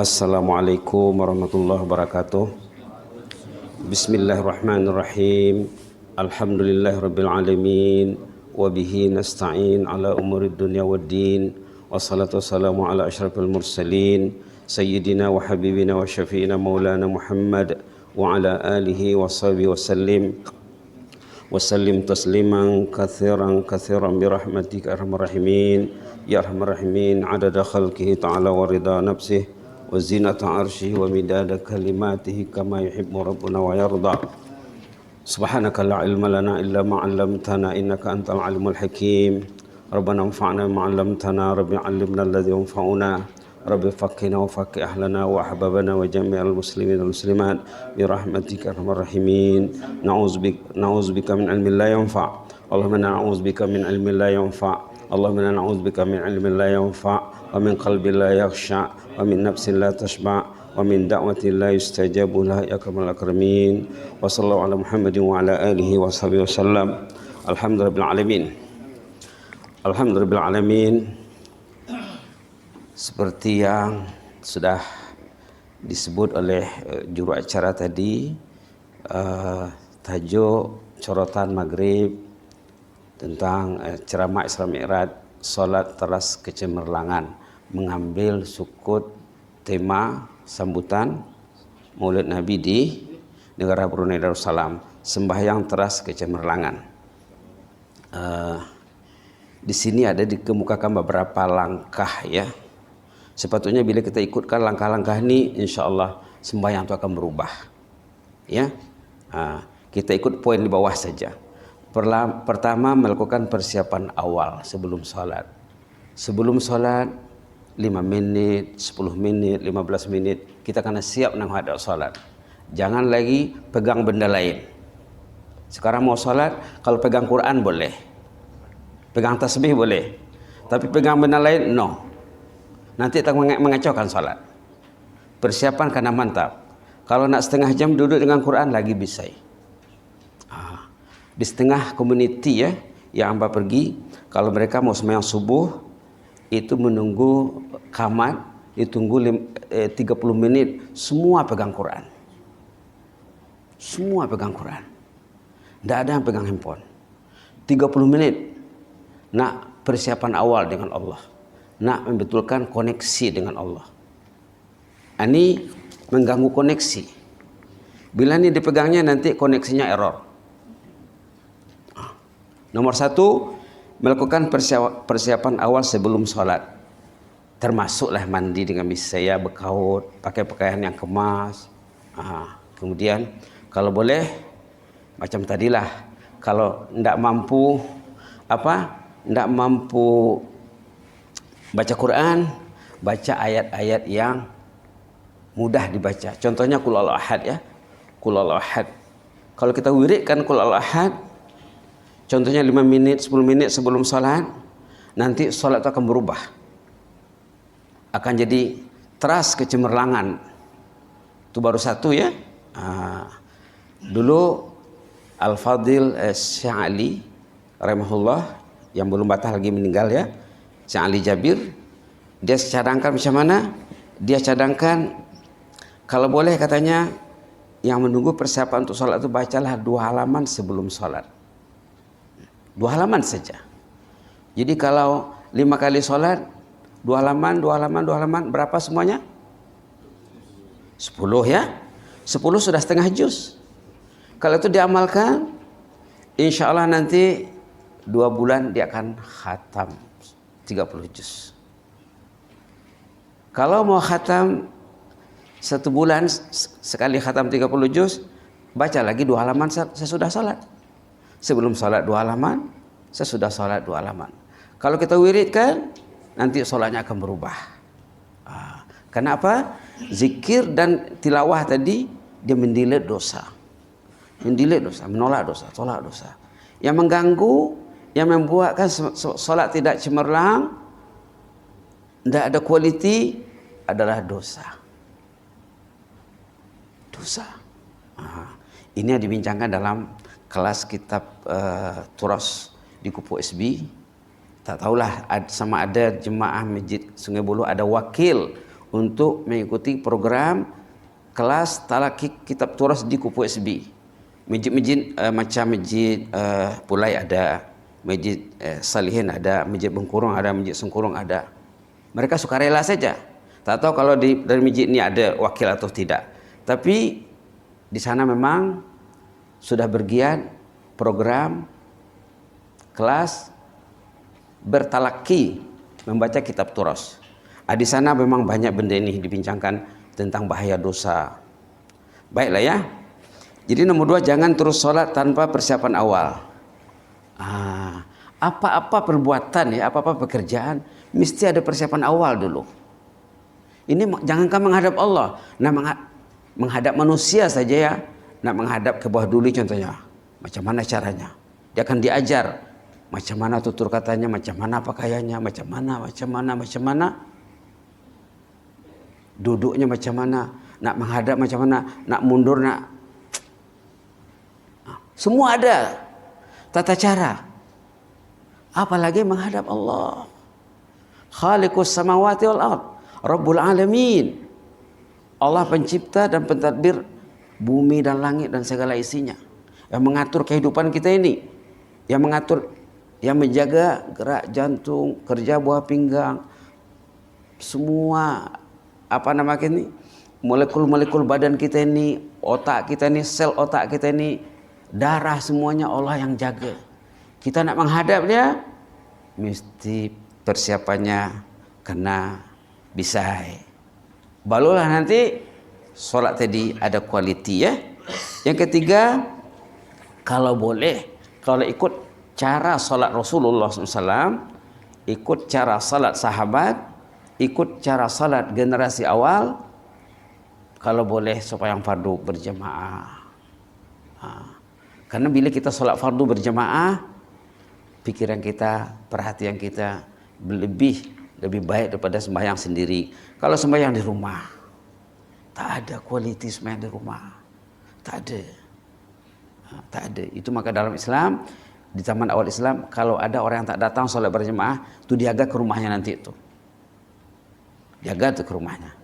Assalamualaikum warahmatullahi wabarakatuh. Bismillahirrahmanirrahim. Alhamdulillahirabbil alamin wa bihi nasta'in ala umurid dunya waddin. Wassalatu wassalamu ala asyrafil mursalin sayyidina wa habibina wa syafi'ina maulana Muhammad wa ala alihi wa sahbihi wasallim tasliman katsiran birahmatika arhamar rahimin ya arhamar rahimin adada khalqihi ta'ala wa ridha nafsihi wa zinata arsyihi wa midada kalimatihi kama yuhibbu rabbuna wa yarda. Subhanaka la ilma lana illa ma 'allamtana innaka antal alimul hakim. Rabbana anfa'na ma 'allamtana, rabbi 'allimna alladhi yanfa'una, rabbi faqqihna wa faqqih ahlana wa ahbabana wa jami'al muslimin wal muslimat bi rahmatika arhamar rahimin. Na'udzubika min ilmin la yanfa'. Allahumma na'udzubika min ilmin la yanfa'. Allahumma na'udzubika min ilmin la yanfa' wa min qalbin la yakhsha' wa min nafsin la tashba' wa min da'watin la yustajabu laha ya akramul akramin. Wa sallallahu ala Muhammadin wa ala alihi wa sahbihi wasallam. Alhamdulillahil alamin. Alhamdulillahil alamin. Seperti yang sudah disebut oleh juru acara tadi, tajuk Sorotan Maghrib tentang ceramah Isra Mi'raj, Salat Teras Kecemerlangan, mengambil sukut tema sambutan Maulid Nabi di negara Brunei Darussalam, sembahyang teras kecemerlangan. Di sini ada dikemukakan beberapa langkah ya. Sepatutnya bila kita ikutkan langkah-langkah ini, insya Allah sembahyang itu akan berubah. Ya, kita ikut poin di bawah saja. Pertama, melakukan persiapan awal sebelum sholat. Sebelum sholat 5 menit, 10 menit, 15 menit kita kena siap menghadap sholat. Jangan lagi pegang benda lain. Sekarang mau sholat, kalau pegang Quran boleh, pegang tasbih boleh, tapi pegang benda lain no. Nanti tak mengacaukan sholat. Persiapan karena mantap. Kalau nak setengah jam duduk dengan Quran lagi bisa. Di setengah community ya, yang hamba pergi, kalau mereka mau sembahyang subuh itu menunggu qamat, ditunggu 30 menit, semua pegang Quran. Semua pegang Quran. Tidak ada yang pegang handphone. 30 menit nak persiapan awal dengan Allah, nak membetulkan koneksi dengan Allah. Ini mengganggu koneksi. Bila ini dipegangnya nanti koneksinya error. Nomor 1, melakukan persiapan awal sebelum sholat. Termasuklah mandi dengan misaya, berkaut, pakai pakaian yang kemas. Kemudian kalau boleh macam tadilah, kalau tidak mampu tidak mampu baca Quran, baca ayat-ayat yang mudah dibaca. Contohnya Qul Huwallahu Ahad ya. Qul Huwallahu Ahad. Kalau kita wiridkan Qul Huwallahu Ahad, contohnya 5 menit, 10 menit sebelum salat, nanti salat itu akan berubah. Akan jadi teras kecemerlangan. Itu baru satu ya. Dulu Al-Fadhil Syekh Ali rahimahullah, yang belum batal lagi meninggal ya, Syekh Ali Jabir, dia cadangkan macam mana? Dia cadangkan kalau boleh katanya yang menunggu persiapan untuk sholat itu bacalah 2 halaman sebelum sholat. 2 halaman saja. Jadi kalau 5 kali sholat 2 halaman, 2 halaman, 2 halaman, berapa semuanya? 10 ya. 10 sudah setengah juz. Kalau itu diamalkan, insya Allah nanti 2 bulan dia akan khatam 30 juz. Kalau mau khatam 1 bulan sekali khatam 30 juz, baca lagi 2 halaman sesudah sholat. Sebelum sholat 2 halaman, sesudah sholat 2 halaman. Kalau kita wiridkan, nanti sholatnya akan berubah. Kenapa? Zikir dan tilawah tadi dia mendilet dosa. Mendilet dosa, menolak dosa, tolak dosa. Yang mengganggu, yang membuatkan sholat tidak cemerlang, tidak ada kualiti, adalah dosa. Dosa. Ini yang dibincangkan dalam kelas kitab Turas di Kupu SB. Tak tahulah sama ada jemaah Masjid Sungai Buloh ada wakil untuk mengikuti program kelas talaqi kitab turas di Kupu SB. Masjid-masjid macam masjid Pulai ada, masjid Salihin ada, masjid Bengkurung ada, masjid Sengkurung ada. Mereka sukarela saja. Tak tahu kalau dari masjid ini ada wakil atau tidak. Tapi di sana memang sudah bergiat program kelas bertalaki membaca kitab turas. Di sana memang banyak benda ini dibincangkan tentang bahaya dosa. Baiklah ya. Jadi nomor 2, jangan terus sholat tanpa persiapan awal. Apa-apa perbuatan ya, apa-apa pekerjaan mesti ada persiapan awal dulu. Ini jangankan menghadap Allah, menghadap manusia saja ya. Nak menghadap ke bawah dulu contohnya. Macam mana caranya? Dia akan diajar macam mana tutur katanya, macam mana pakaiannya, macam mana. Duduknya macam mana, nak menghadap macam mana, nak mundur, semua ada tata cara. Apalagi menghadap Allah, Khaliqus samawati wal ard, Rabbul alamin. Allah pencipta dan pentadbir bumi dan langit dan segala isinya, yang mengatur kehidupan kita ini, yang mengatur, yang menjaga gerak jantung, kerja buah pinggang, semua molekul-molekul badan kita ini, otak kita ini, sel otak kita ini, darah, semuanya Allah yang jaga. Kita nak menghadap dia, mesti persiapannya kena bisa. Barulah nanti solat tadi ada kualiti ya. Yang ketiga, kalau boleh, kalau ikut cara solat Rasulullah SAW, ikut cara solat sahabat, ikut cara salat generasi awal, kalau boleh supaya yang fardu berjamaah. Karena bila kita salat fardu berjamaah, pikiran kita, perhatian kita lebih baik daripada sembahyang sendiri. Kalau sembahyang di rumah, tak ada kualiti sembahyang di rumah, tak ada. Itu maka dalam Islam, di zaman awal Islam, kalau ada orang yang tak datang salat berjamaah, itu dijaga ke rumahnya nanti itu. Jaga tuh ke rumahnya.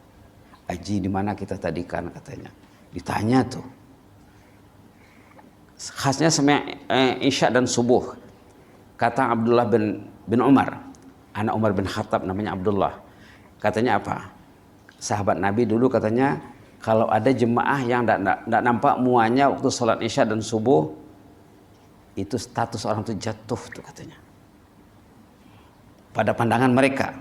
Haji di mana kita tadikan katanya. Ditanya tuh. Khasnya sembahyang Isya dan subuh. Kata Abdullah bin Umar, anak Umar bin Khattab namanya Abdullah. Katanya apa? Sahabat Nabi dulu katanya, kalau ada jemaah yang tidak nampak muanya waktu sholat Isya dan subuh, itu status orang itu jatuh tuh katanya. Pada pandangan mereka.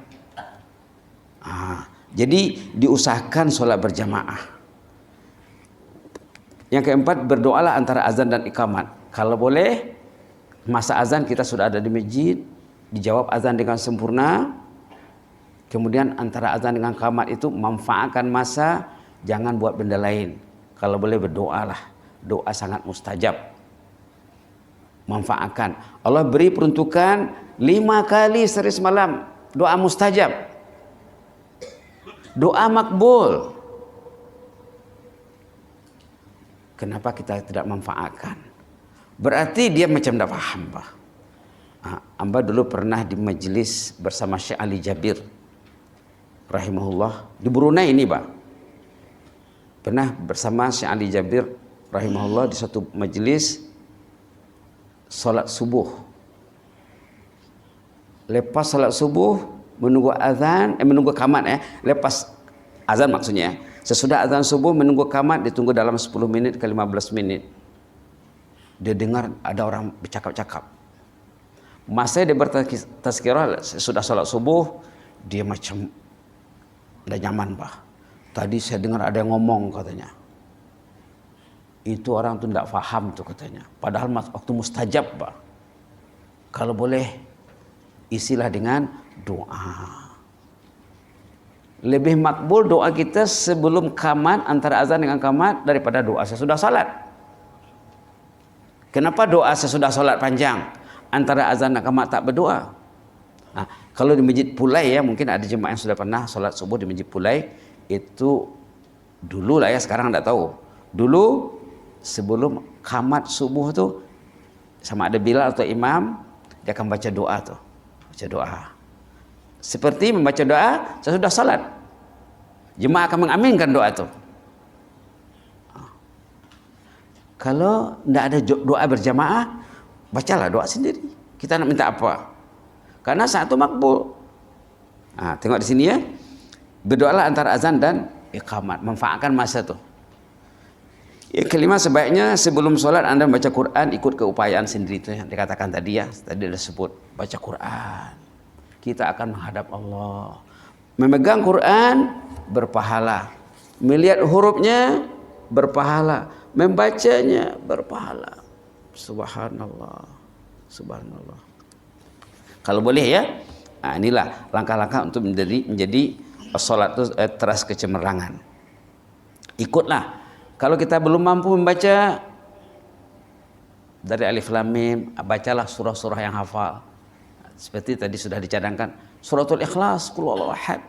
Jadi diusahakan sholat berjamaah. Yang keempat, berdoalah antara azan dan iqamat. Kalau boleh, masa azan kita sudah ada di masjid, dijawab azan dengan sempurna. Kemudian antara azan dengan iqamat itu manfaatkan masa, jangan buat benda lain. Kalau boleh berdoalah, doa sangat mustajab. Manfaatkan. Allah beri peruntukan 5 kali sehari semalam doa mustajab. Doa makbul. Kenapa kita tidak manfaatkan? Berarti dia macam tidak paham, Pak. Amba dulu pernah di majelis bersama Syekh Ali Jabir rahimahullah di Brunei ini, Pak. Pernah bersama Syekh Ali Jabir rahimahullah di satu majelis salat subuh. Lepas salat subuh, menunggu azan, menunggu qamat lepas azan maksudnya. Sesudah azan subuh menunggu qamat, ditunggu dalam 10 minit ke 15 menit. Dia dengar ada orang bercakap-cakap. Masa dia bertazkirah sudah salat subuh, dia macam tidak nyaman, Pak. Tadi saya dengar ada yang ngomong katanya. Itu orang tu tidak faham tu katanya. Padahal waktu mustajab, Pak. Kalau boleh isilah dengan doa. Lebih makbul doa kita sebelum qamat, antara azan dengan qamat, daripada doa sesudah salat. Kenapa doa sesudah salat panjang? Antara azan dan qamat tak berdoa. Kalau di Masjid Pulai ya, mungkin ada jemaah yang sudah pernah salat subuh di Masjid Pulai. Itu dulu lah ya, sekarang tidak tahu. Dulu sebelum qamat subuh tu, sama ada Bilal atau imam, dia akan baca doa tu. Baca doa. Seperti membaca doa sesudah salat. Jemaah akan mengaminkan doa itu. Kalau tidak ada doa berjamaah, bacalah doa sendiri. Kita nak minta apa? Karena saat itu makbul. Nah, tengok di sini ya. Berdoalah antara azan dan iqamat. Manfaatkan masa itu. Yang kelima, sebaiknya sebelum sholat Anda baca Quran ikut keupayaan sendiri, itu yang dikatakan tadi ya. Tadi ada sebut baca Quran. Kita akan menghadap Allah. Memegang Quran berpahala. Melihat hurufnya berpahala. Membacanya berpahala. Subhanallah. Subhanallah. Kalau boleh ya. Nah, inilah langkah-langkah untuk menjadi sholat itu teras kecemerlangan. Ikutlah. Kalau kita belum mampu membaca dari Alif Lam Mim, bacalah surah-surah yang hafal. Seperti tadi sudah dicadangkan, suratul Ikhlas, Qul Huwallahu Ahad.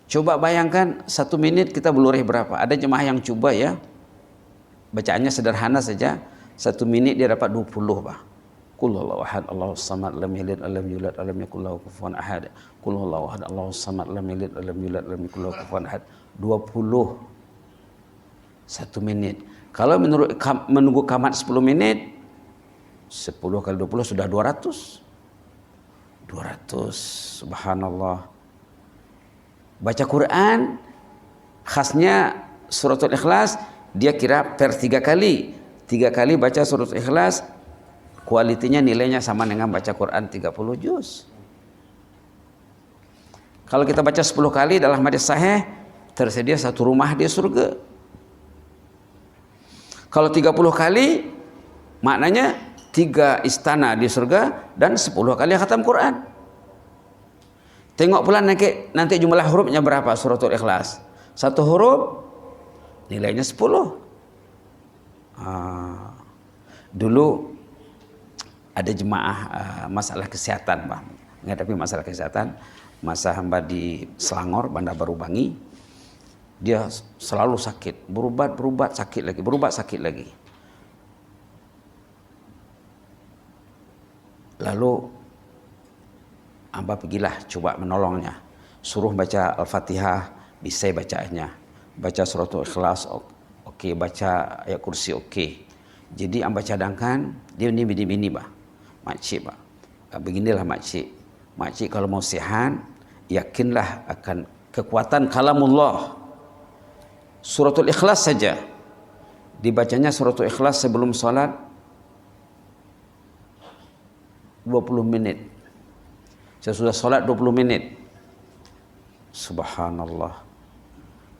Coba bayangkan 1 menit kita bluray berapa? Ada jemaah yang coba ya, bacaannya sederhana saja, 1 menit dia dapat 20 bah. Qul Huwallahu Ahad, Allahus Samad, lam yalid walam yulad walam yakul lahu kufuwan ahad. Qul Huwallahu Ahad, Allahus Samad, lam yalid walam yulad walam yakul lahu kufuwan ahad. 20 1 menit. Kalau menunggu qamat 10 menit, 10 kali 20 sudah 200. 200, subhanallah. Baca Quran, khasnya suratul Ikhlas, dia kira per 3 kali. 3 kali baca suratul Ikhlas, kualitinya nilainya sama dengan baca Quran 30 juz. Kalau kita baca 10 kali dalam hadis sahih, tersedia 1 rumah di surga. Kalau 30 kali, maknanya 3 istana di surga dan 10 kali khatam Quran. Tengok pula nanti jumlah hurufnya berapa suratul Ikhlas. 1 huruf nilainya 10. Dulu ada jemaah masalah kesehatan, Bang. Menghadapi masalah kesehatan, masa hamba di Selangor, Bandar Baru Bangi. Dia selalu sakit, berubat sakit lagi, berubat sakit lagi. Lalu hamba pergilah coba menolongnya, suruh baca Al-Fatihah, bisa bacaannya, baca suratul Ikhlas, oke, baca ayat kursi, oke. Jadi hamba cadangkan dia ini bini-bini bah, makcik bah, beginilah makcik kalau mau sehat, yakinlah akan kekuatan kalamullah. Suratul Ikhlas saja dibacanya suratul Ikhlas sebelum sholat 20 menit. Sesudah sholat 20 menit. Subhanallah.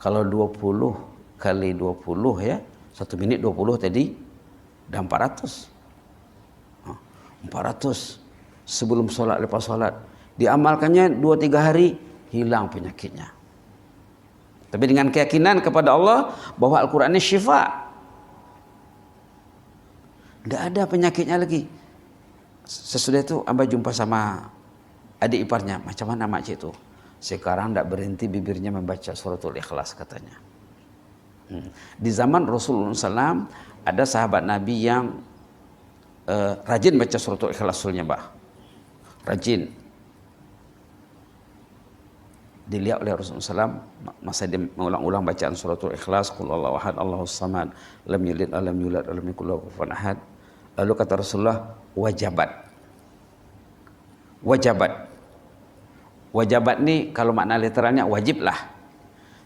Kalau 20 kali 20 ya, 1 menit 20 tadi dah 400. 400 sebelum sholat, lepas sholat. Diamalkannya 2-3 hari, hilang penyakitnya. Tapi dengan keyakinan kepada Allah bahwa Al-Quran ini syifa. Tidak ada penyakitnya lagi. Sesudah itu hamba jumpa sama adik iparnya. Macam mana makcik itu? Sekarang tidak berhenti bibirnya membaca suratul Ikhlas katanya. Di zaman Rasulullah SAW ada sahabat Nabi yang rajin baca suratul Ikhlas sulnya bah. Rajin. Dilihat oleh Rasulullah SAW masa dia mengulang-ulang bacaan suratul Ikhlas, Qul Huwallahu Ahad, Allahus Samad, lam yalid walam yulad walam yakul lahu kufuwan ahad. Lalu kata Rasulullah, wajabat ini kalau makna literalnya wajiblah.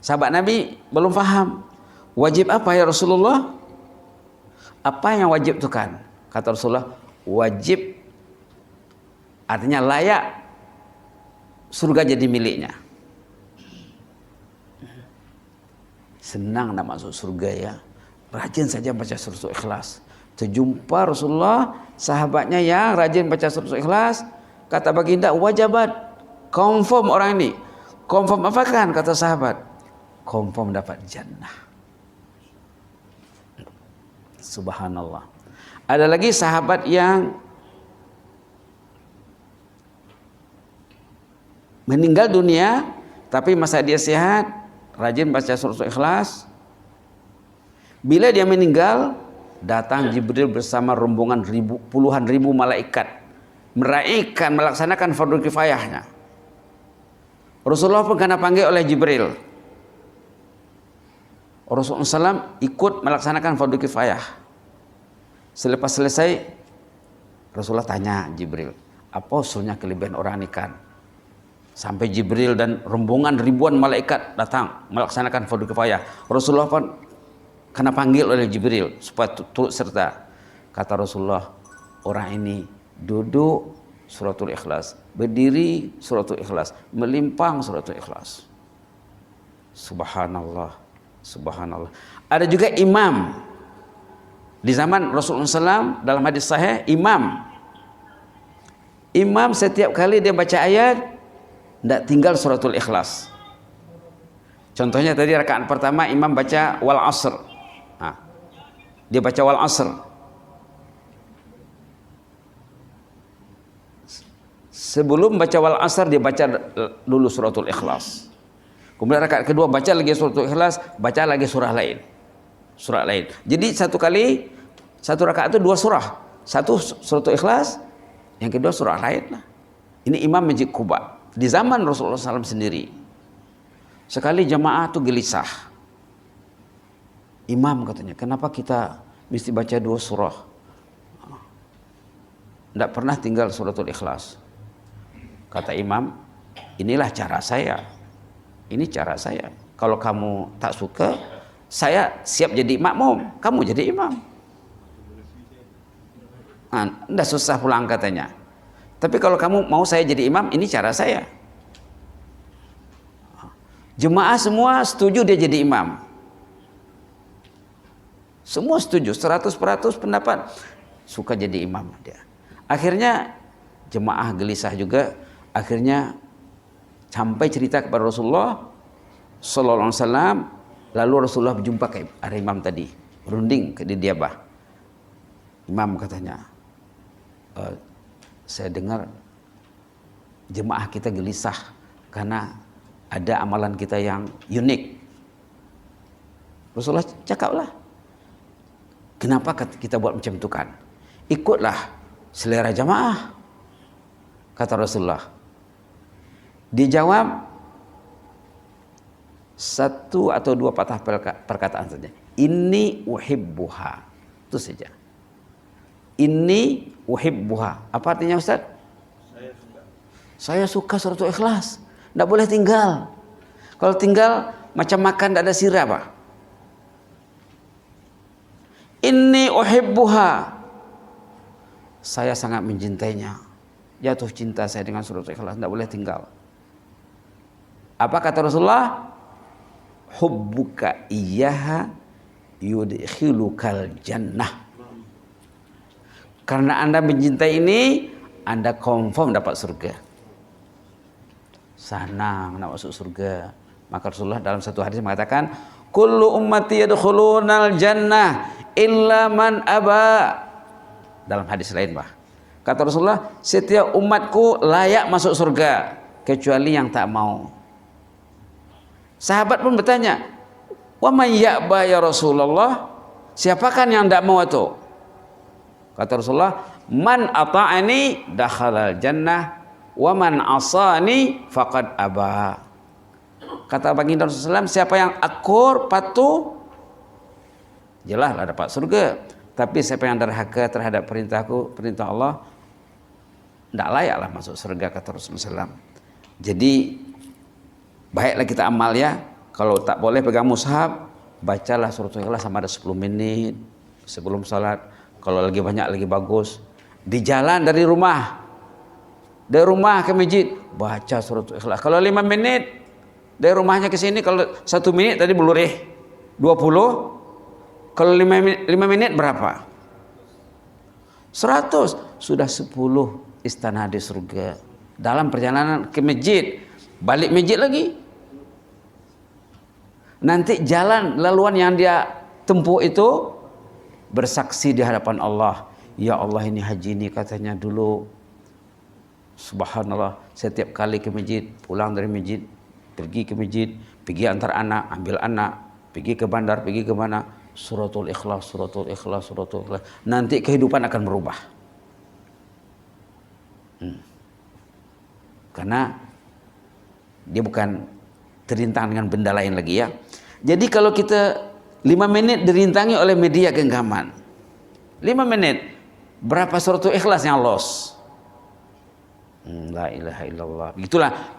Sahabat Nabi belum faham, wajib apa ya Rasulullah? Apa yang wajib itu kan? Kata Rasulullah, wajib artinya layak surga jadi miliknya. Senang nak masuk surga ya, rajin saja baca suratul Ikhlas. Terjumpa Rasulullah, sahabatnya yang rajin baca suratul Ikhlas, kata baginda, wajabat, confirm orang ini. Confirm apa kan? Kata sahabat, confirm dapat jannah. Subhanallah. Ada lagi sahabat yang meninggal dunia, tapi masa dia sehat, rajin baca suratul Ikhlas. Bila dia meninggal, datang Jibril bersama rombongan puluhan ribu malaikat melaksanakan fardu kifayahnya. Rasulullah pun kena panggil oleh Jibril. Rasulullah SAW ikut melaksanakan fardu kifayah. Selepas selesai, Rasulullah tanya Jibril, apa usulnya kelebihan orang ikan? Sampai Jibril dan rombongan ribuan malaikat datang melaksanakan fardu kifayah. Rasulullah pun kena panggil oleh Jibril supaya turut serta. Kata Rasulullah, orang ini duduk suratul ikhlas, berdiri suratul ikhlas, melimpang suratul ikhlas. Subhanallah, subhanallah. Ada juga imam di zaman Rasulullah SAW, dalam hadis sahih, imam setiap kali dia baca ayat tidak tinggal suratul ikhlas. Contohnya tadi rakaat pertama imam baca wal asr, nah, dia baca wal asr, sebelum baca wal asr dia baca dulu suratul ikhlas. Kemudian rakaat kedua baca lagi suratul ikhlas, baca lagi surah lain. Jadi satu rakaat itu dua surah. Satu suratul ikhlas, yang kedua surah lain lah. Ini imam Masjid Quba di zaman Rasulullah SAW sendiri. Sekali jamaah tuh gelisah. Imam katanya, kenapa kita mesti baca dua surah? Tidak pernah tinggal suratul ikhlas. Kata imam, inilah cara saya. Ini cara saya. Kalau kamu tak suka, saya siap jadi makmum, kamu jadi imam. Tidak susah pulang katanya. Tapi kalau kamu mau saya jadi imam, ini cara saya. Jemaah semua setuju dia jadi imam. Semua setuju, 100% pendapat suka jadi imam dia. Akhirnya jemaah gelisah juga. Akhirnya sampai cerita kepada Rasulullah Sallallahu Alaihi Wasallam. Lalu Rasulullah berjumpa ke imam tadi, berunding ke Diabah. Imam katanya, saya dengar jemaah kita gelisah karena ada amalan kita yang unik. Rasulullah cakaplah, kenapa kita buat macam itu kan? Ikutlah selera jemaah, kata Rasulullah. Dijawab satu atau dua patah perkataan saja. Inni uhibbuha. Itu saja. Inni uhibbuha. Apa artinya Ustaz? Saya suka suratul ikhlas. Tidak boleh tinggal. Kalau tinggal macam makan tidak ada sirah, Pak. Inni uhibbuha. Saya sangat mencintainya. Jatuh cinta saya dengan suratul ikhlas. Tidak boleh tinggal. Apa kata Rasulullah? Hubbuka iyyaha yudkhilukal jannah. Karena Anda mencintai ini, Anda confirm dapat surga. Senang nak masuk surga. Maka Rasulullah dalam satu hadis mengatakan, kullu ummati yadkhulunal jannah illa man aba. Dalam hadis lain, Pak. Kata Rasulullah, setiap umatku layak masuk surga kecuali yang tak mau. Sahabat pun bertanya, wa man ya'ba ya Rasulullah? Siapakah yang tidak mau itu? Kata Rasulullah, man ata'ani dakhalal jannah wa man asani faqad aba. Kata baginda Rasulullah, siapa yang akur, patuh, jelaslah dapat surga. Tapi siapa yang derhaka terhadap perintah Allah, tidak layaklah masuk surga, kata Rasulullah SAW. Jadi baiklah kita amal ya. Kalau tak boleh pegang mushaf, bacalah suratul ikhlas sama ada 10 menit sebelum salat. Kalau lagi banyak lagi bagus. Di jalan dari rumah ke masjid, baca suratul ikhlas. Kalau 5 menit dari rumahnya ke sini, kalau 1 menit tadi belurih 20. Kalau 5 menit berapa? 100. Sudah 10 istana di surga. Dalam perjalanan ke masjid, balik masjid lagi. Nanti jalan laluan yang dia tempuh itu bersaksi di hadapan Allah. Ya Allah, ini haji ini katanya dulu, subhanallah, setiap kali ke masjid, pulang dari masjid, pergi ke masjid, pergi antar anak, ambil anak, pergi ke bandar, pergi ke mana, suratul ikhlas, suratul ikhlas, suratul ikhlas. Nanti kehidupan akan berubah. Karena dia bukan terintang dengan benda lain lagi ya. Jadi kalau kita 5 menit dirintangi oleh media genggaman. 5 menit. Berapa suratul Ikhlas yang loss? La ilaha illallah. Itulah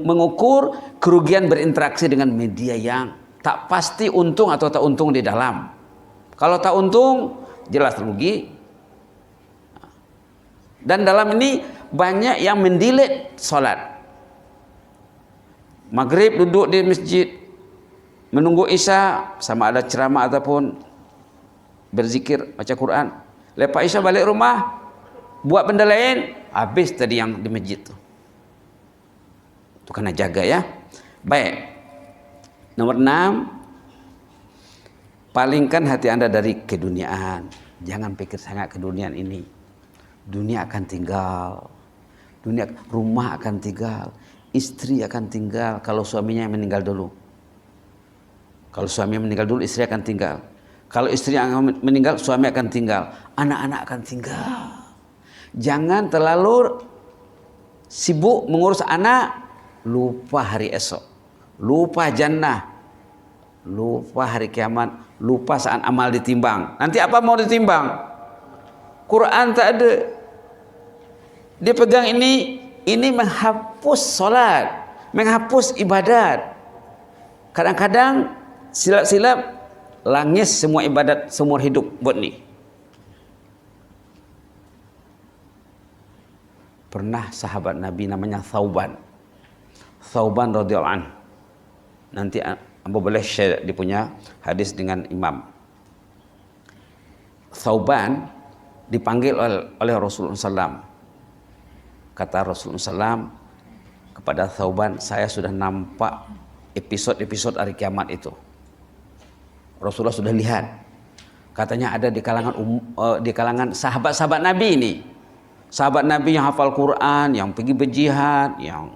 mengukur kerugian berinteraksi dengan media yang tak pasti untung atau tak untung di dalam. Kalau tak untung, jelas rugi. Dan dalam ini banyak yang mendelete salat. Maghrib duduk di masjid, menunggu Isya, sama ada ceramah ataupun berzikir, baca Quran. Lepas Isya balik rumah, buat benda lain, habis tadi yang di masjid tu. Itu kena jaga ya. Baik. Nomor 6, palingkan hati Anda dari keduniaan. Jangan pikir sangat keduniaan ini. Dunia akan tinggal. Rumah akan tinggal. Istri akan tinggal kalau suaminya yang meninggal dulu. Kalau suami meninggal dulu, istri akan tinggal. Kalau istri yang meninggal, suami akan tinggal. Anak-anak akan tinggal. Jangan terlalu sibuk mengurus anak, lupa hari esok, lupa jannah, lupa hari kiamat, lupa saat amal ditimbang. Nanti apa mau ditimbang? Quran tak ada. Dia pegang ini menghapus solat, menghapus ibadat. Kadang-kadang silap-silap langis semua ibadat seumur hidup buat ni. Pernah sahabat Nabi namanya Thauban radhiyallahu anhu. Nanti Anda boleh share dia punya hadis dengan imam. Thauban dipanggil oleh Rasulullah SAW. Kata Rasulullah SAW kepada Thauban, saya sudah nampak episode-episode hari kiamat itu. Rasulullah sudah lihat. Katanya ada di kalangan sahabat-sahabat Nabi ini. Sahabat Nabi yang hafal Quran, yang pergi berjihad, yang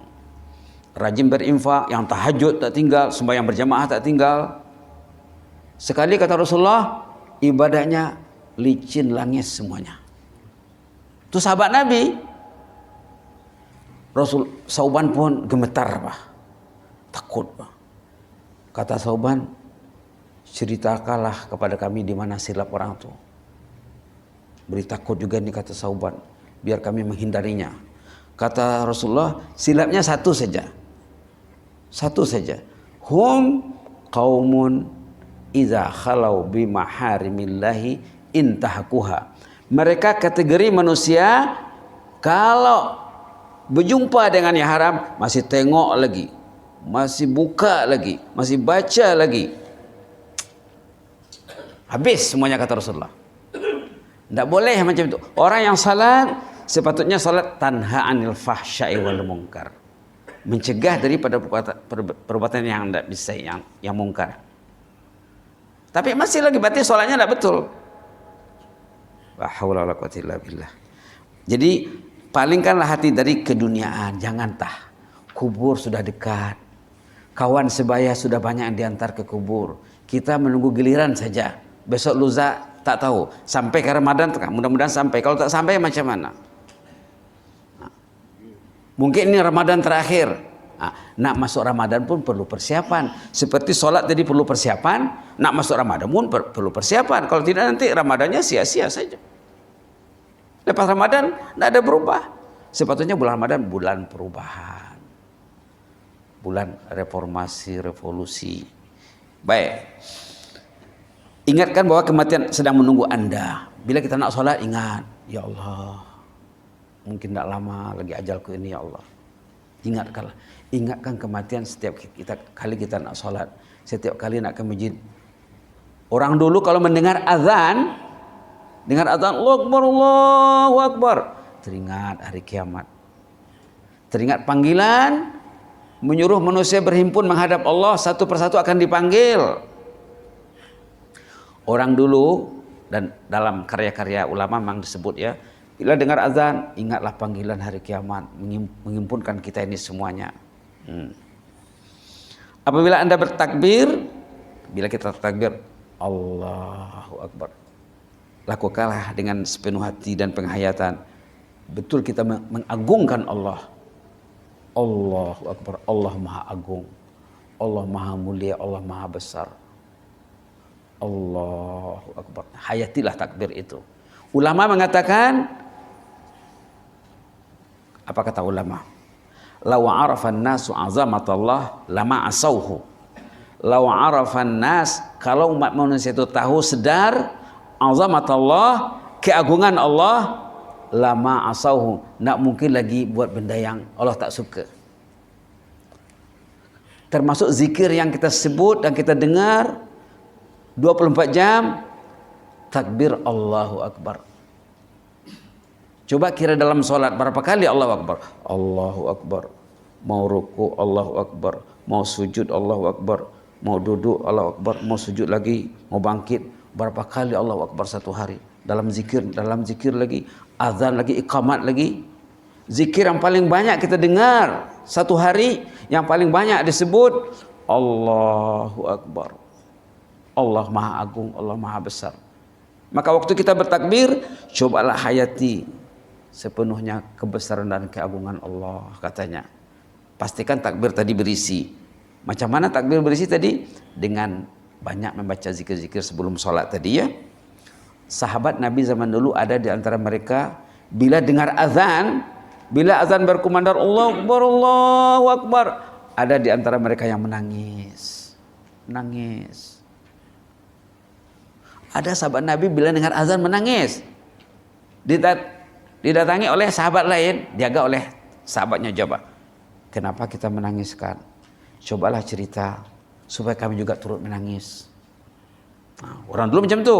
rajin berinfak, yang tahajud tak tinggal, sembahyang berjamaah tak tinggal. Sekali kata Rasulullah, ibadahnya licin langis semuanya. Itu sahabat Nabi. Thauban pun gemetar, Pak. Takut, Pak. Kata Thauban, ceritakanlah kepada kami di mana silap orang itu. Beri takut juga nih, kata Thauban, biar kami menghindarinya. Kata Rasulullah, silapnya satu saja. Hum qaumun idza khalau bi maharimillahi intahkuha. Mereka kategori manusia kalau berjumpa dengan yang haram masih tengok lagi, masih buka lagi, masih baca lagi. Habis semuanya, kata Rasulullah. Tidak boleh macam itu. Orang yang salat sepatutnya salat tanha anil fahsya'i wal munkar, mencegah daripada perbuatan yang tidak bisa, yang mungkar. Tapi masih lagi berarti salatnya tidak betul. La haula wala quwwata illa billah. Jadi palingkanlah hati dari keduniaan. Jangan kubur sudah dekat, kawan sebaya sudah banyak yang diantar ke kubur. Kita menunggu giliran saja. Besok lusa tak tahu. Sampai ke Ramadan, mudah-mudahan sampai. Kalau tak sampai macam mana? Mungkin ini Ramadan terakhir. Nak masuk Ramadan pun perlu persiapan. Seperti sholat tadi perlu persiapan, nak masuk Ramadan pun perlu persiapan. Kalau tidak nanti Ramadannya sia-sia saja. Lepas Ramadan tidak ada berubah. Sepatutnya bulan Ramadan bulan perubahan, bulan reformasi, revolusi. Baik. Ingatkan bahwa kematian sedang menunggu Anda. Bila kita nak sholat, ingat, ya Allah, mungkin tidak lama lagi ajalku ini, ya Allah. Ingatkan kematian setiap kali kita nak sholat, setiap kali nak ke masjid. Orang dulu kalau mendengar azan, Allahu Akbar, Allahu Akbar, teringat hari kiamat, teringat panggilan menyuruh manusia berhimpun menghadap Allah, satu persatu akan dipanggil. Orang dulu, dan dalam karya-karya ulama memang disebut ya, bila dengar azan, ingatlah panggilan hari kiamat, menghimpunkan kita ini semuanya. Apabila Anda bertakbir, bila kita takbir, Allahu Akbar, lakukanlah dengan sepenuh hati dan penghayatan. Betul kita mengagungkan Allah. Allahu Akbar, Allah Maha Agung, Allah Maha Mulia, Allah Maha Besar. Allahu Akbar. Hayatilah takbir itu. Ulama mengatakan, apa kata ulama? Law arafan nasu azamatallah lama asauhu. Law arafan nas, kalau umat manusia itu tahu sedar azamatallah, keagungan Allah, lama asauhu, nak mungkin lagi buat benda yang Allah tak suka. Termasuk zikir yang kita sebut dan kita dengar 24 jam, takbir Allahu Akbar. Coba kira dalam solat berapa kali Allahu Akbar? Allahu Akbar. Mau ruku Allahu Akbar, mau sujud Allahu Akbar, mau duduk Allahu Akbar, mau sujud lagi, mau bangkit, berapa kali Allahu Akbar satu hari? Dalam zikir lagi, azan lagi, iqamat lagi. Zikir yang paling banyak kita dengar satu hari, yang paling banyak disebut Allahu Akbar. Allah Maha Agung, Allah Maha Besar. Maka waktu kita bertakbir, cobalah hayati sepenuhnya kebesaran dan keagungan Allah, katanya. Pastikan takbir tadi berisi. Macam mana takbir berisi tadi? Dengan banyak membaca zikir-zikir sebelum sholat tadi, ya. Sahabat Nabi zaman dulu ada di antara mereka, bila dengar azan, bila azan berkumandang Allahu Akbar, Allahu Akbar, ada di antara mereka yang menangis. Nangis. Ada sahabat Nabi bila dengar azan menangis. Didatangi oleh sahabat lain, dijaga oleh sahabatnya, jawab, kenapa kita menangiskan? Cobalah cerita supaya kami juga turut menangis. Nah, orang dulu macam tu.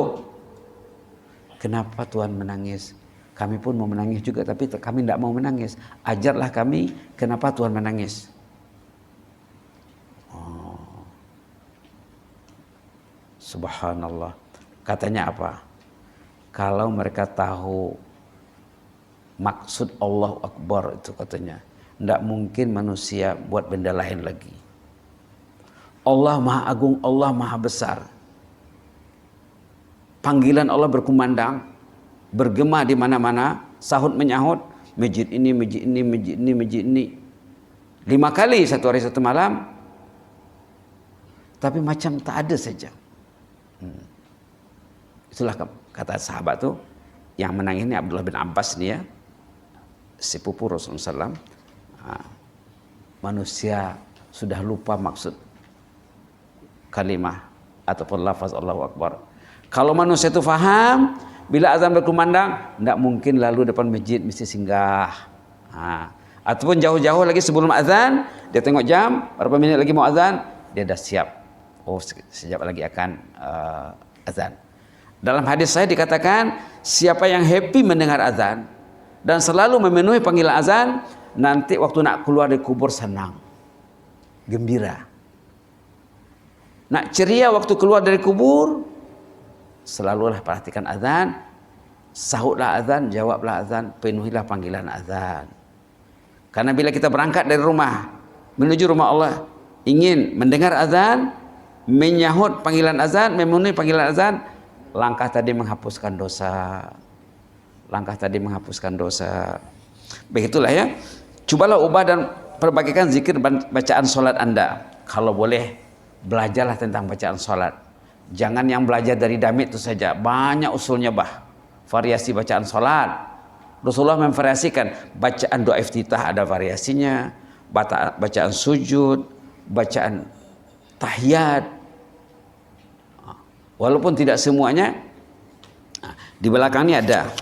Kenapa Tuhan menangis? Kami pun mau menangis juga, tapi kami tidak mau menangis. Ajarlah kami kenapa Tuhan menangis. Oh. Subhanallah. Katanya apa? Kalau mereka tahu maksud Allahu Akbar itu, katanya, tidak mungkin manusia buat benda lain lagi. Allah Maha Agung, Allah Maha Besar. Panggilan Allah berkumandang, bergema di mana-mana, sahut menyahut, masjid ini, masjid ini, masjid ini, masjid ini. 5 kali satu hari satu malam. Tapi macam tak ada saja. Itulah kata sahabat tu, yang menang ini Abdullah bin Abbas ni, ya, sepupu Rasulullah SAW. Manusia sudah lupa maksud kalimah ataupun lafaz Allahu Akbar. Kalau manusia itu faham, bila azan berkumandang, tidak mungkin lalu depan masjid, mesti singgah. Ataupun jauh-jauh lagi sebelum azan, dia tengok jam, berapa minit lagi mau azan, dia dah siap. Oh, sekejap lagi akan azan. Dalam hadis saya dikatakan, siapa yang happy mendengar azan dan selalu memenuhi panggilan azan, nanti waktu nak keluar dari kubur senang, gembira. Nak ceria waktu keluar dari kubur, selalulah perhatikan azan, sahutlah azan, jawablah azan, penuhilah panggilan azan. Karena bila kita berangkat dari rumah menuju rumah Allah, ingin mendengar azan, menyahut panggilan azan, memenuhi panggilan azan, langkah tadi menghapuskan dosa. Langkah tadi menghapuskan dosa. Begitulah, ya. Cobalah ubah dan perbagikan zikir bacaan solat Anda. Kalau boleh, belajarlah tentang bacaan solat. Jangan yang belajar dari damit itu saja. Banyak usulnya, variasi bacaan solat. Rasulullah memvariasikan. Bacaan doa iftitah ada variasinya, bacaan sujud, bacaan tahiyat. Walaupun tidak semuanya. Di belakang ini ada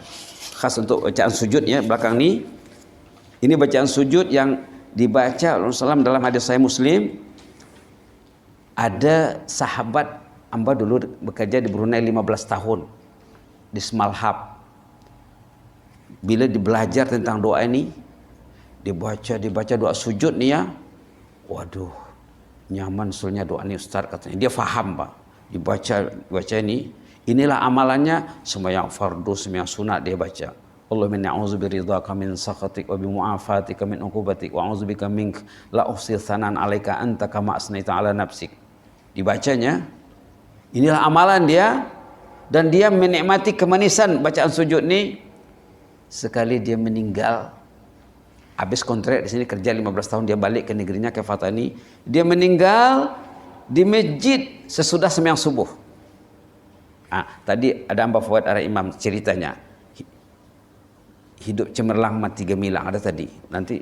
khas untuk bacaan sujud, ya, belakang ini. Ini bacaan sujud yang dibaca Rasulullah SAW dalam hadis Sahih Muslim. Ada sahabat hamba dulu bekerja di Brunei 15 tahun di Semalhab. Bila dibelajar tentang doa ini, dibaca doa sujud nih, ya. Waduh, nyaman sulnya doa ini Ustaz, katanya. Dia faham, dibaca ini. Inilah amalannya, sembahyang fardu, sembahyang sunat dia baca. Allahumma inni a'udzubiridhaka min sakhatik wa bimu'afatika min uqubatik wa a'udzubika mink la uhsi tsanan 'alaika anta kama asnaita 'ala nafsik. Dibacanya. Inilah amalan dia, dan dia menikmati kemanisan bacaan sujud ini. Sekali dia meninggal, habis kontrak di sini kerja 15 tahun, dia balik ke negerinya, ke Fatani. Dia meninggal di masjid sesudah sembahyang subuh. Tadi ada Mbak Fuad ada Imam ceritanya. Hidup cemerlang mati gemilang ada tadi. Nanti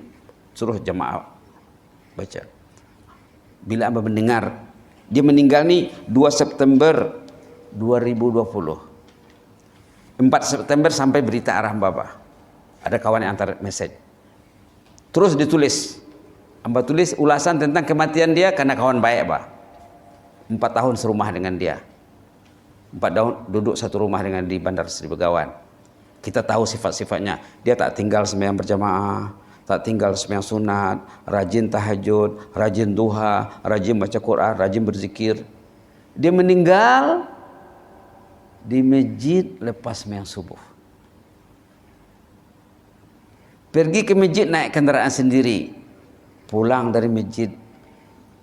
suruh jamaah baca. Bila Amba mendengar dia meninggal nih 2 September 2020. 4 September sampai berita arah Bapak. Ada kawan yang antar message. Terus ditulis. Amba tulis ulasan tentang kematian dia karena kawan baik, Pak. 4 tahun serumah dengan dia. 4 tahun duduk satu rumah dengan di Bandar Sri Begawan. Kita tahu sifat-sifatnya. Dia tak tinggal sembahyang berjamaah, tak tinggal sembahyang sunat, rajin tahajud, rajin duha, rajin baca Quran, rajin berzikir. Dia meninggal di masjid lepas sembahyang subuh. Pergi ke masjid naik kendaraan sendiri. Pulang dari masjid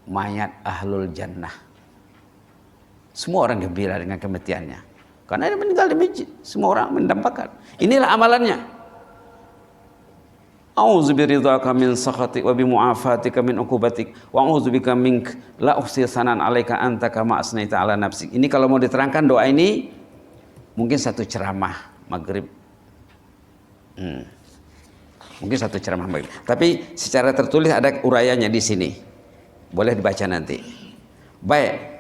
mayat ahlul jannah. Semua orang gembira dengan kematiannya. Karena dia meninggal di masjid. Semua orang mendampakkan. Inilah amalannya. A'udzu biridhaka min sakhatik wa bimu'afatika min uqubatik wa a'udzu bika mink la uhsi sanan 'alaika anta kama asnaita 'ala nafsik. Ini kalau mau diterangkan doa ini mungkin satu ceramah maghrib. Mungkin satu ceramah maghrib. Tapi secara tertulis ada urayanya di sini. Boleh dibaca nanti. Baik.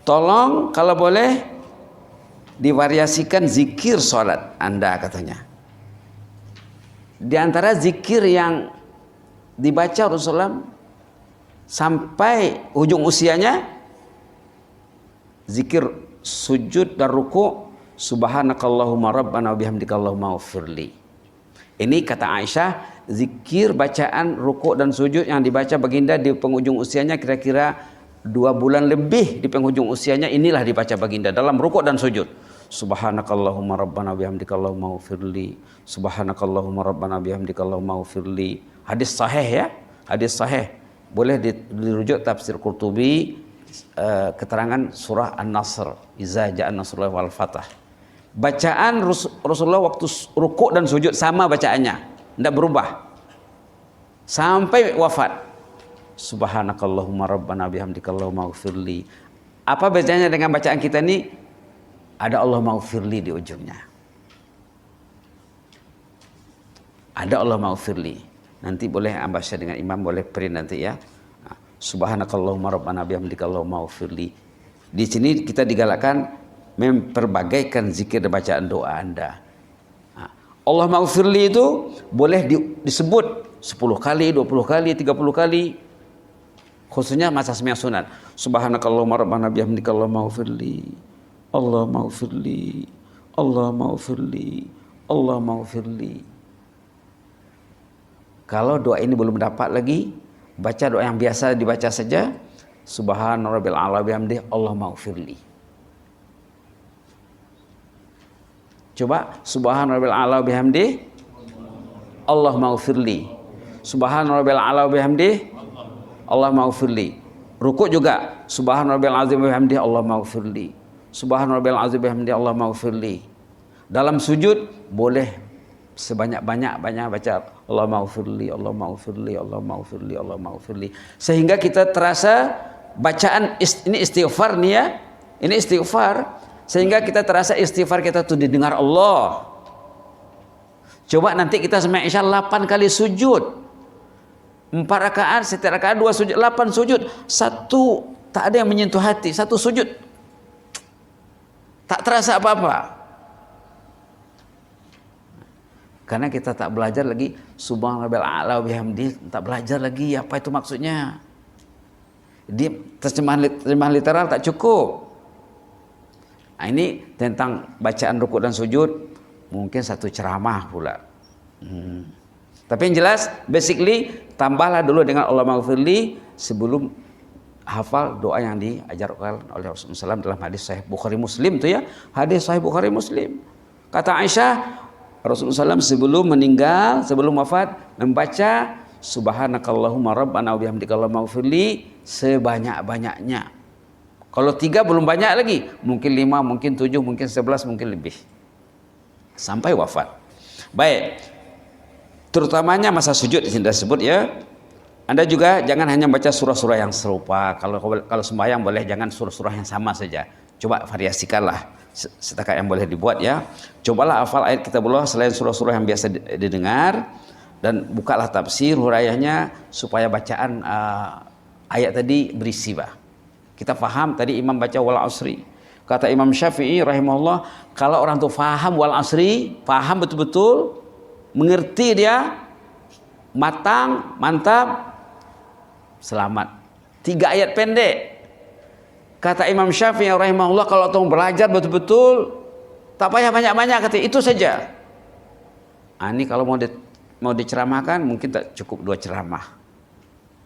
Tolong kalau boleh divariasikan zikir sholat Anda katanya. Di antara zikir yang dibaca Rasulullah sampai ujung usianya, zikir sujud dan ruku, subhanakallahumma rabbana wa bihamdika allahumma ighfirli. Ini kata Aisyah, zikir bacaan ruku dan sujud yang dibaca baginda di penghujung usianya kira-kira 2 bulan lebih di penghujung usianya, inilah dibaca baginda dalam rukuk dan sujud. Subhanakallahumma rabbana bihamdika allahumma ighfirli. Subhanakallahumma rabbana bihamdika allahumma ighfirli. Hadis sahih ya, hadis sahih. Boleh dirujuk tafsir Qurtubi, keterangan surah An-Nasr, iza ja'an nasrullah wal fatah. Bacaan Rasulullah waktu rukuk dan sujud sama bacaannya, tidak berubah sampai wafat. Subhanakallahumma rabbana bihamdika allahumma ighfirli. Apa bedanya dengan bacaan kita ini? Ada Allahumma ighfirli di ujungnya. Ada Allahumma ighfirli. Nanti boleh Amba share dengan Imam, boleh print nanti ya. Subhanakallahumma rabbana bihamdika allahumma ighfirli. Di sini kita digalakkan memperbagaikan zikir dan bacaan doa Anda. Allahumma ighfirli itu boleh disebut 10 kali, 20 kali, 30 kali. Khususnya masa sembahyang sunat. Subhanakallahumma rabbana bihamdika allahumma ighfirli. Allahumma ighfirli. Allahumma ighfirli. Allahumma ighfirli. Kalau doa ini belum dapat lagi, baca doa yang biasa dibaca saja. Subhana rabbil a'la bihamdihi Allahumma ighfirli. Coba subhana rabbil a'la bihamdihi Allahumma ighfirli. Subhana rabbil a'la bihamdihi Allahumma ighfirli. Rukuk juga subhana rabbil azim bihamdihi Allahumma ighfirli. Subhana rabbil azim bihamdihi Allahumma ighfirli. Dalam sujud boleh sebanyak-banyak baca Allahumma ighfirli, Allahumma ighfirli, Allahumma ighfirli, Allahumma ighfirli. Sehingga kita terasa bacaan ini istighfar nih ya. Ini istighfar, sehingga kita terasa istighfar kita tuh didengar Allah. Coba nanti kita sembahyang Isya 8 kali sujud. 4 rakaat, setiap rakaat 2 sujud, 8 sujud. Satu tak ada yang menyentuh hati, satu sujud tak terasa apa-apa. Karena kita tak belajar lagi subhanallah a'la bihamdi, tak belajar lagi apa itu maksudnya. Dia terjemahan literal tak cukup. Nah, ini tentang bacaan rukuk dan sujud mungkin satu ceramah pula. Tapi yang jelas basically tambahlah dulu dengan Allahumma ighfirli sebelum hafal doa yang diajarkan oleh Rasulullah SAW dalam hadis Sahih Bukhari Muslim itu ya, hadis Sahih Bukhari Muslim. Kata Aisyah, Rasulullah SAW sebelum meninggal, sebelum wafat membaca subhanakallahumma rabbana wa bihamdika allahumma ighfirli sebanyak-banyaknya. Kalau 3 belum banyak lagi, mungkin 5, mungkin 7, mungkin 11, mungkin lebih. Sampai wafat. Baik. Terutamanya masa sujud sudah disebut ya. Anda juga jangan hanya baca surah-surah yang serupa. Kalau sembahyang boleh jangan surah-surah yang sama saja. Coba variasikanlah. setakat yang boleh dibuat ya. Cobalah hafal ayat kitabullah selain surah-surah yang biasa didengar, dan bukalah tafsir hurayahnya supaya bacaan ayat tadi berisi bah. Kita faham tadi imam baca wal asri. Kata Imam Syafi'i rahimahullah, kalau orang tuh faham wal asri, faham betul-betul, mengerti dia, matang, mantap, selamat. 3 ayat pendek. Kata Imam Syafi'i rahimahullah, kalau tuh belajar betul-betul, tak payah banyak-banyak, kata itu saja. Ini kalau mau diceramahkan mungkin tak cukup 2 ceramah.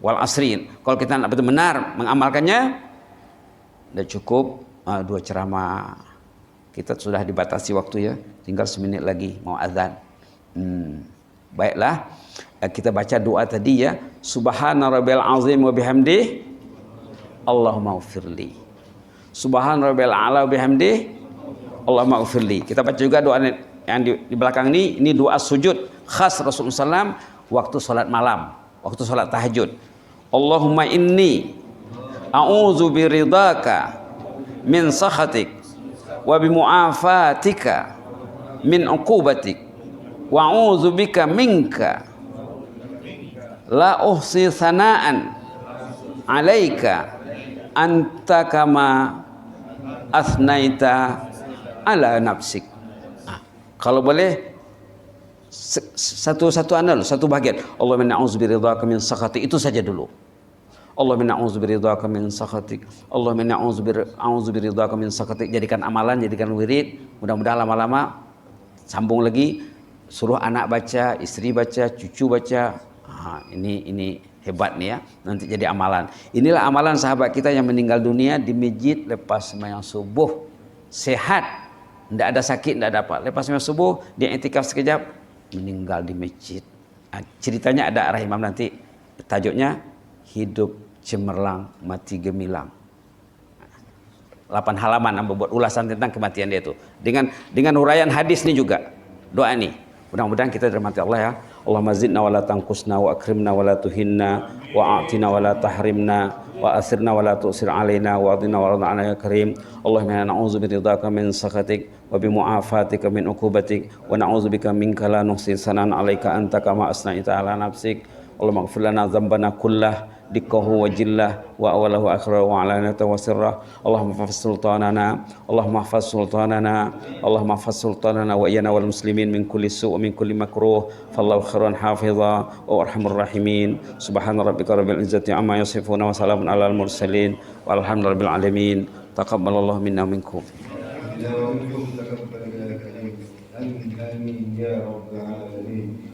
Wal asri. Kalau kita nak benar-benar mengamalkannya, udah cukup 2 ceramah. Kita sudah dibatasi waktu ya, tinggal semenit lagi mau azan. Baiklah, kita baca doa tadi ya. Subhana rabbil azim wa bihamdih, Allahumma ufirli. Subhana rabbil ala wa bihamdih, Allahumma ufirli. Kita baca juga doa yang di belakang ini doa sujud khas Rasulullah SAW waktu salat malam, waktu salat tahajud. Allahumma inni a'udzu biridhaka min sakhatik wa bimu'afatika min uqubatik wa a'udzu bika minka la uhsi sana'an 'alaika anta kama asnaita ala nafsik. Kalau boleh satu bagian. Allahumma na'udzu biridhaka min sakhatik, itu saja dulu. Allahumma na'udzu biridhaka min sakhatik. Allahumma na'udzu biridhaka min sakhatik. Jadikan amalan, jadikan wirid. Mudah-mudahan lama-lama sambung lagi, suruh anak baca, istri baca, cucu baca. Ini hebat nih ya. Nanti jadi amalan. Inilah amalan sahabat kita yang meninggal dunia di masjid lepas sembahyang subuh, sehat, tidak ada sakit, tidak ada apa. Lepas sembahyang subuh dia iktikaf sekejap, meninggal di masjid. Ceritanya ada arah imam nanti. Tajuknya hidup cemerlang, mati gemilang. 8 halaman yang membuat ulasan tentang kematian dia itu. Dengan huraian hadis ini juga. Doa ini. Mudah-mudahan kita dirahmati Allah ya. Allahumma zidna wa la tanqusna wa akrimna wa la tuhinna wa a'tina wa la tahrimna wa asirna wa la tu'sir alaina wa adina wa rada'ana ya karim. Allahumma inna na'udzu biridhaka min sakhatik wa bi mu'afatika min uqubatik wa na'udzu bika minka la nuhsi sanan 'alaika anta kama asna'ita 'ala nafsik. Allahumma ighfir lana dzambana kullah dikkahu wa jillah wa awalahu akhirahu wa alanata wa sirrah. Allahumma hafaz sultanana, Allahumma hafaz sultanana, Allahumma hafaz sultanana wa iyana wal muslimin min kulli su' wa min kulli makruh. Fallahu khairan hafiza wa arhamur rahimin. Subhana rabbika rabbil izzati amma yasifun wa salamun alal mursalin walhamdulillahi rabbil alamin. Taqabbalallahu minna minkum. Amin ya rabbal alamin.